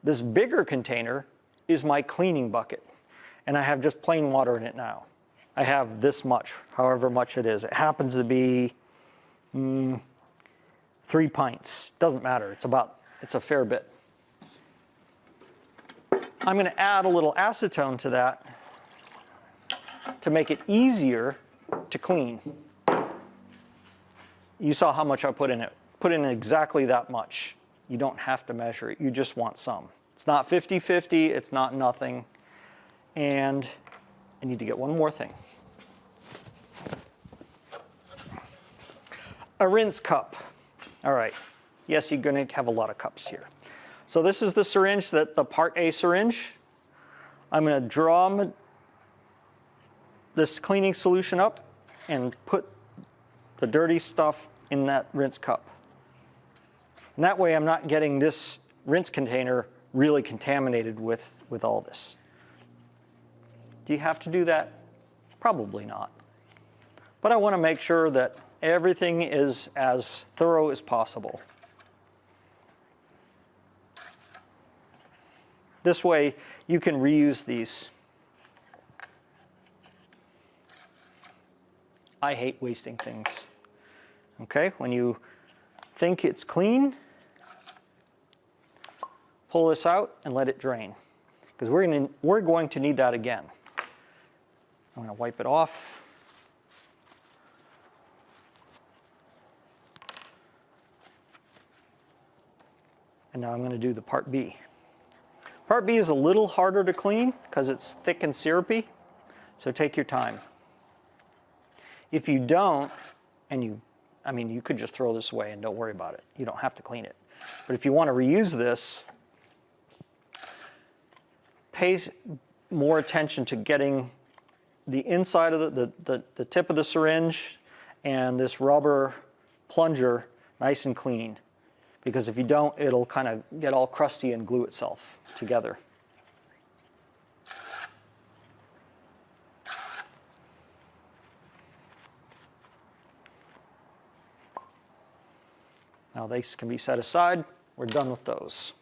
This bigger container is my cleaning bucket, and I have just plain water in it now. I have this much, however much it is. It happens to be 3 pints. Doesn't matter. It's a fair bit. I'm going to add a little acetone to that to make it easier to clean. You saw how much I put in it. Put in exactly that much. You don't have to measure it. You just want some. It's not 50-50. It's not nothing. And I need to get one more thing. A rinse cup. All right. Yes, you're going to have a lot of cups here. So this is the syringe, the Part A syringe. I'm going to draw this cleaning solution up and put the dirty stuff in that rinse cup. And that way I'm not getting this rinse container really contaminated with all this. Do you have to do that? Probably not. But I want to make sure that everything is as thorough as possible. This way you can reuse these. I hate wasting things. Okay, when you think it's clean, pull this out and let it drain, because we're going to need that again. I'm going to wipe it off. And now I'm going to do the Part B. Part B is a little harder to clean because it's thick and syrupy, so take your time. If you don't, and you could just throw this away and don't worry about it. You don't have to clean it. But if you want to reuse this, pay more attention to getting the inside of the tip of the syringe and this rubber plunger nice and clean. Because if you don't, it'll kind of get all crusty and glue itself together. Now these can be set aside. We're done with those.